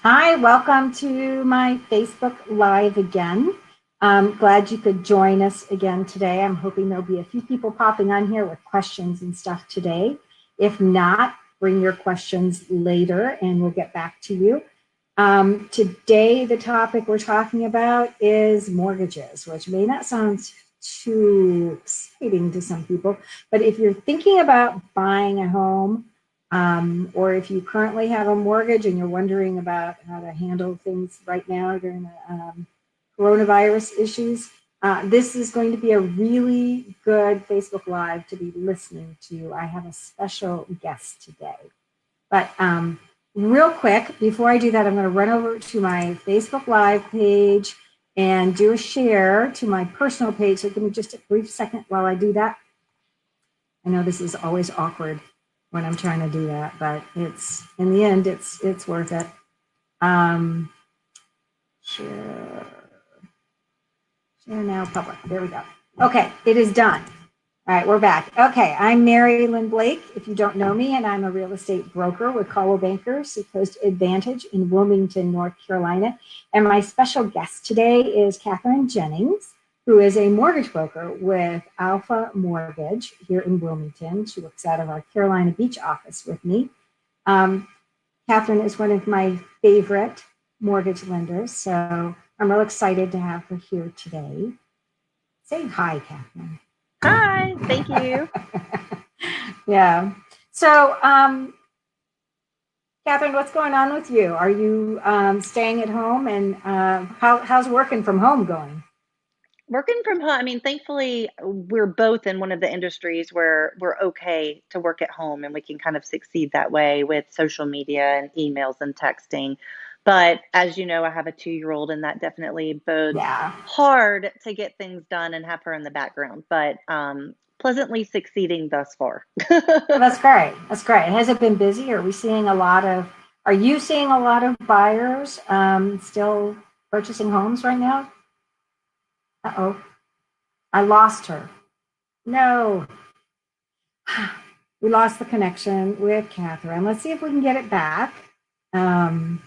Hi, welcome to my Facebook Live again. I'm glad you could join us again today. I'm hoping there'll be a few people popping on here with questions and stuff today. If not, bring your questions later and we'll get back to you. Today, the topic we're talking about is mortgages, which may not sound too exciting to some people, but if you're thinking about buying a home, or if you currently have a mortgage and you're wondering about how to handle things right now during the coronavirus issues, this is going to be a really good Facebook Live to be listening to. I have a special guest today. But real quick, before I do that, I'm going to run over to my Facebook Live page and do a share to my personal page. So give me just a brief second while I do that. I know this is always awkward when I'm trying to do that, but it's in the end, it's worth it. Share now public. There we go. Okay, it is done. All right, we're back. Okay, I'm Mary Lynn Blake, if you don't know me, and I'm a real estate broker with Coldwell Banker, Seacoast Advantage in Wilmington, North Carolina. And my special guest today is Kathryn Jennings, who is a mortgage broker with Alpha Mortgage here in Wilmington. She works out of our Carolina Beach office with me. Kathryn is one of my favorite mortgage lenders, so I'm real excited to have her here today. Say hi, Kathryn. Hi, thank you. Yeah. So, Kathryn, what's going on with you? Are you staying at home, and how's working from home going? Working from home, I mean, thankfully, we're both in one of the industries where we're okay to work at home and we can kind of succeed that way with social media and emails and texting. But as you know, I have a 2-year-old, and that definitely bodes Yeah, hard to get things done and have her in the background, but pleasantly succeeding thus far. that's great. That's great. Has it been busy? Are we seeing a lot of? Are you seeing a lot of buyers still purchasing homes right now? Uh-oh, I lost her. No, we lost the connection with Kathryn. Let's see if we can get it back. Um,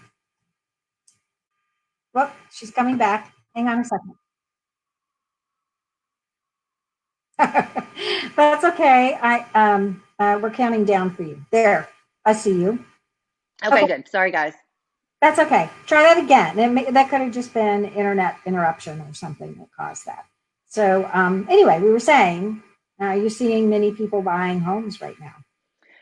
well, she's coming back. Hang on a second. That's okay. We're counting down for you. There, I see you. Okay, Okay, good. Sorry, guys. that's okay. Try that again. That could have just been internet interruption or something that caused that. So anyway, we were saying, you're seeing many people buying homes right now.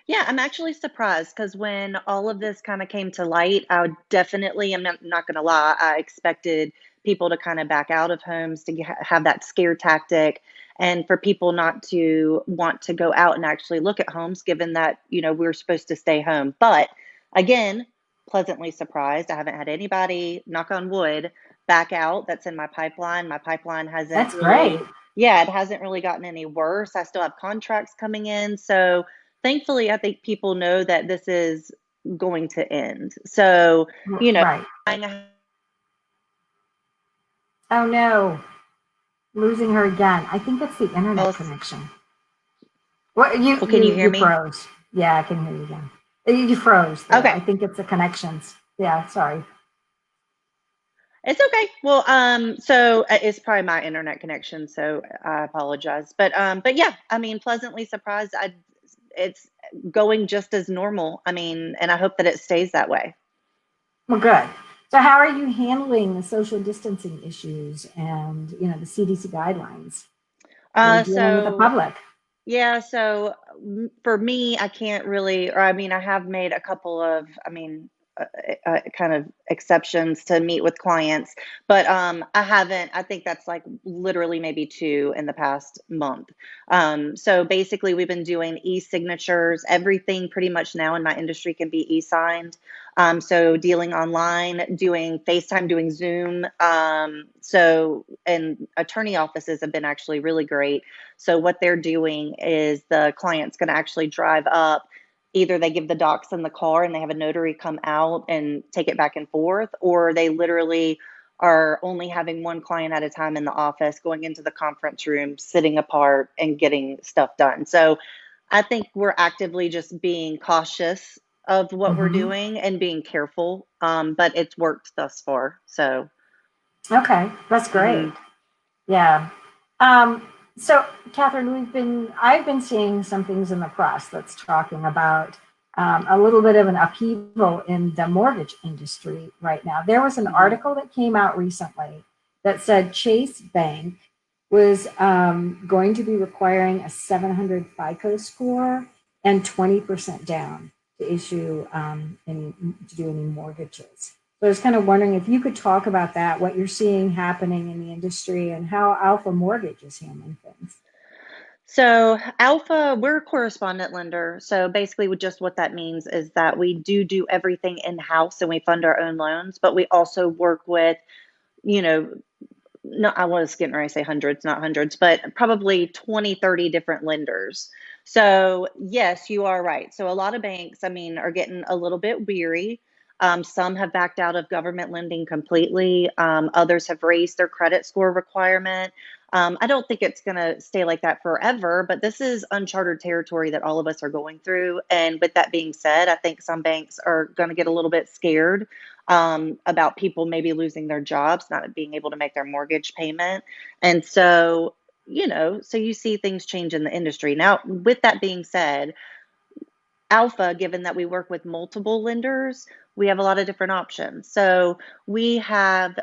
Yeah, I'm actually surprised because when all of this kind of came to light, I definitely am not going to lie. I expected people to kind of back out of homes to have that scare tactic and for people not to want to go out and actually look at homes, given that, we're supposed to stay home. But again, pleasantly surprised. I haven't had anybody, knock on wood, back out that's in my pipeline. My pipeline hasn't That's great. really, yeah, it hasn't really gotten any worse. I still have contracts coming in. So, thankfully, I think people know that this is going to end. So, you know, Right. I- Oh no, losing her again. I think it's the internet else, connection. What you oh, can you you hear you me? froze? Yeah, I can hear you again. You froze there. I Okay. think it's the connections. Yeah, sorry. It's okay. Well, so it's probably my internet connection, so I apologize. But yeah, I mean, pleasantly surprised. It's going just as normal. I mean, and I hope that it stays that way. Well, good. So, how are you handling the social distancing issues and the CDC guidelines? You're dealing with the So public. yeah, so for me, I can't really, or I mean, I have made a couple of, kind of exceptions to meet with clients, but I haven't. I think that's like literally maybe two in the past month. So basically, we've been doing e-signatures. Everything pretty much now in my industry can be e-signed. So dealing online, doing FaceTime, doing Zoom. And attorney offices have been actually really great. So what they're doing is the client's going to actually drive up. Either they give the docs in the car and they have a notary come out and take it back and forth, or they literally are only having one client at a time in the office, going into the conference room, sitting apart and getting stuff done. So I think we're actively just being cautious of what we're Hmm. doing and being careful. But it's worked thus far. So, Okay, that's mhm. great. Yeah. Um, so, Kathryn, I've been seeing some things in the press that's talking about a little bit of an upheaval in the mortgage industry right now. There was an Mhm. article that came out recently that said Chase Bank was going to be requiring a 700 FICO score and 20% down to issue to do any mortgages. So I was kind of wondering if you could talk about that, what you're seeing happening in the industry, and how Alpha Mortgage is handling things. So Alpha, we're a correspondent lender. So basically, just what that means is that we do everything in house and we fund our own loans, but we also work with, you know, no, I was getting ready to say hundreds, not hundreds, but probably 20, 30 different lenders. So, yes, you are right. So, a lot of banks, I mean, are getting a little bit weary. Some have backed out of government lending completely. Others have raised their credit score requirement. I don't think it's going to stay like that forever, but this is uncharted territory that all of us are going through. And with that being said, I think some banks are going to get a little bit scared about people maybe losing their jobs, not being able to make their mortgage payment. And so, so you see things change in the industry. Now, with that being said, Alpha, given that we work with multiple lenders, we have a lot of different options. So we have,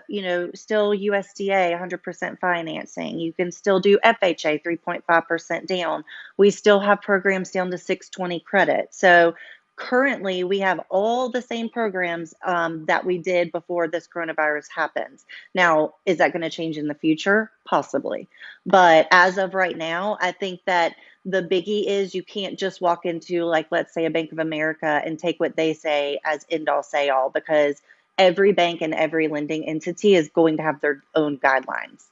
still USDA 100% financing. You can still do FHA 3.5% down. We still have programs down to 620 credit. So currently, we have all the same programs that we did before this coronavirus happens. Now, is that going to change in the future? Possibly. But as of right now, I think that the biggie is you can't just walk into, like, let's say a Bank of America and take what they say as end all say all, because every bank and every lending entity is going to have their own guidelines.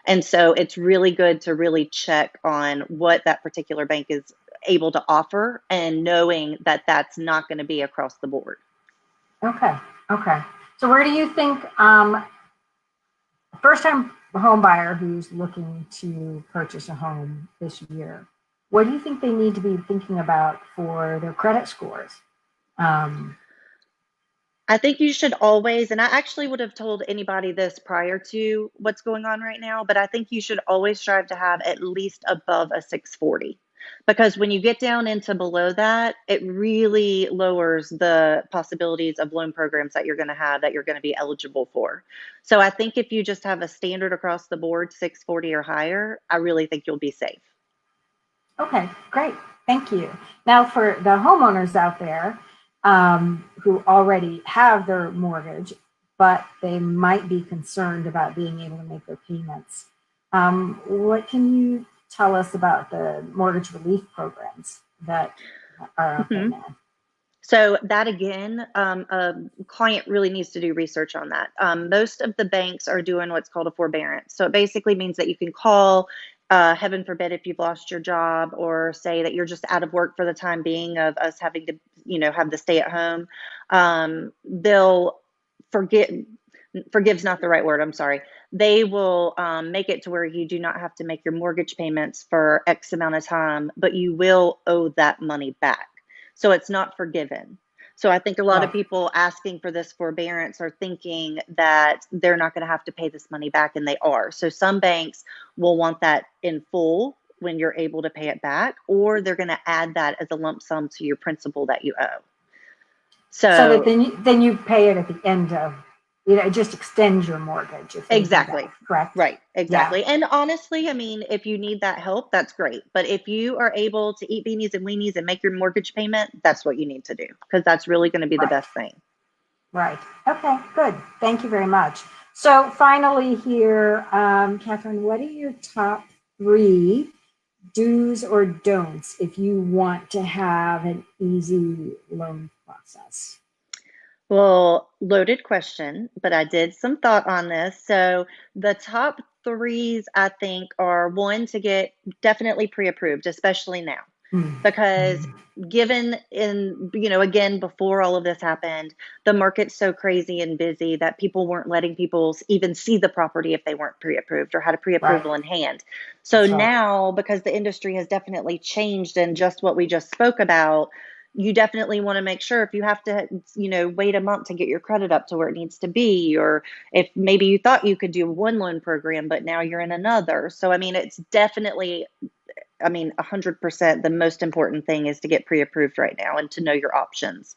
And so it's really good to really check on what that particular bank is able to offer and knowing that that's not going to be across the board. Okay, okay. So where do you think first time home buyer who's looking to purchase a home this year, what do you think they need to be thinking about for their credit scores? Um, I think you should always, and I actually would have told anybody this prior to what's going on right now, but I think you should always strive to have at least above a 640. Because when you get down into below that, it really lowers the possibilities of loan programs that you're going to have that you're going to be eligible for. So I think if you just have a standard across the board, 640 or higher, I really think you'll be safe. Okay, great. Thank you. Now, for the homeowners out there who already have their mortgage, but they might be concerned about being able to make their payments, what can you tell us about the mortgage relief programs that are out there Mhm. now? So that again, a client really needs to do research on that. Most of the banks are doing what's called a forbearance. So it basically means that you can call, heaven forbid, if you've lost your job, or say that you're just out of work for the time being of us having to, have the stay at home. They'll forget. Forgive's not the right word. I'm sorry. They will make it to where you do not have to make your mortgage payments for X amount of time, but you will owe that money back. So it's not forgiven. So I think a lot of Right. people asking for this forbearance are thinking that they're not going to have to pay this money back, and they are. So some banks will want that in full when you're able to pay it back, or they're going to add that as a lump sum to your principal that you owe. So that So then you pay it at the end of, it just extends your mortgage if they do that, exactly. correct? Right, Yeah, exactly. And honestly, I mean, if you need that help, that's great. But if you are able to eat beanies and weenies and make your mortgage payment, that's what you need to do, because that's really going to be the right. best thing. Right. Okay, good. Thank you very much. So finally here, Kathryn, what are your top three do's or don'ts if you want to have an easy loan process? Well, loaded question, but I did some thought on this. So the top threes, I think, are one, to get definitely pre-approved, especially now. Mm, Because mm, given again, before all of this happened, the market's so crazy and busy that people weren't letting people even see the property if they weren't pre-approved or had a right. pre-approval in hand. So That's right. now, because the industry has definitely changed and just what we just spoke about, you definitely want to make sure if you have to, wait a month to get your credit up to where it needs to be, or if maybe you thought you could do one loan program, but now you're in another. So, I mean, it's definitely, 100% the most important thing is to get pre-approved right now and to know your options.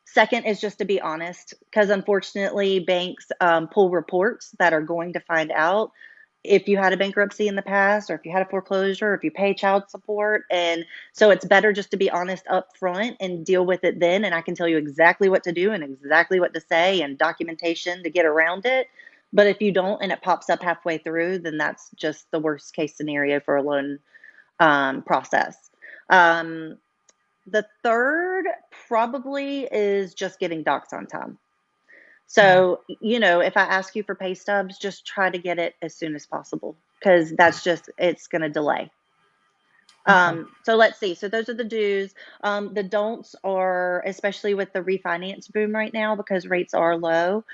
Second is just to be honest, because unfortunately banks pull reports that are going to find out if you had a bankruptcy in the past, or if you had a foreclosure, or if you pay child support. And so it's better just to be honest up front and deal with it then. And I can tell you exactly what to do and exactly what to say and documentation to get around it. But if you don't and it pops up halfway through, then that's just the worst case scenario for a loan process. The third probably is just getting docs on time. So, if I ask you for pay stubs, just try to get it as soon as possible, because it's going to delay. Okay. So let's see. So those are the do's. The don'ts are, especially with the refinance boom right now, because rates are low,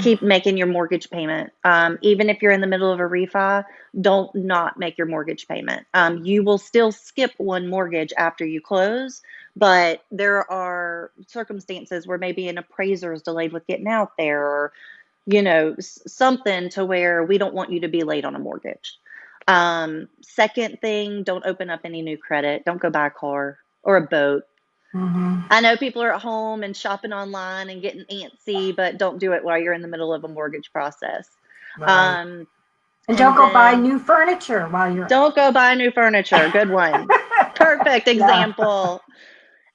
keep making your mortgage payment. Even if you're in the middle of a refi, don't not make your mortgage payment. You will still skip one mortgage after you close, but there are circumstances where maybe an appraiser is delayed with getting out there, or, something to where we don't want you to be late on a mortgage. Second thing, don't open up any new credit. Don't go buy a car or a boat. I know people are at home and shopping online and getting antsy, but don't do it while you're in the middle of a mortgage process. Right. And don't go buy then new furniture while you're. don't go buy new furniture. Good one. Perfect example.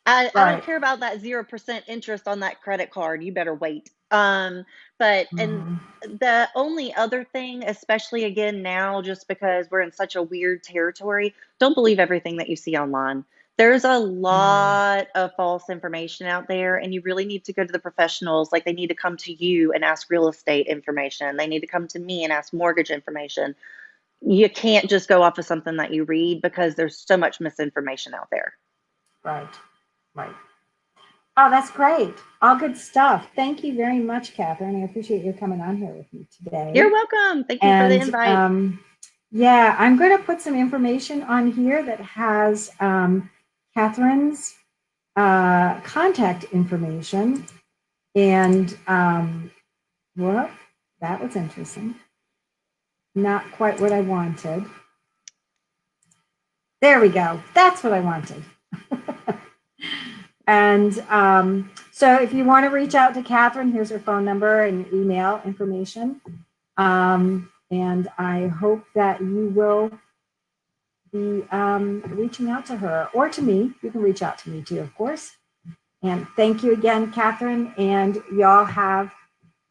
I don't care about that 0% interest on that credit card. You better wait. And the only other thing, especially again now, just because we're in such a weird territory, don't believe everything that you see online. There's a lot of false information out there, and you really need to go to the professionals. Like, they need to come to you and ask real estate information. They need to come to me and ask mortgage information. You can't just go off of something that you read, because there's so much misinformation out there. Right. Oh, that's great. All good stuff. Thank you very much, Kathryn. I appreciate you coming on here with me today. You're welcome. Thank you for the invite. Yeah, I'm going to put some information on here that has Kathryn's contact information. And well, that was interesting. Not quite what I wanted. There we go. That's what I wanted. And so if you want to reach out to Kathryn, here's her phone number and email information. And I hope that you will be reaching out to her, or to me. You can reach out to me too, of course. And thank you again, Kathryn. And y'all have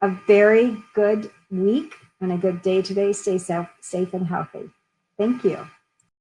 a very good week and a good day today. Stay safe and healthy. Thank you.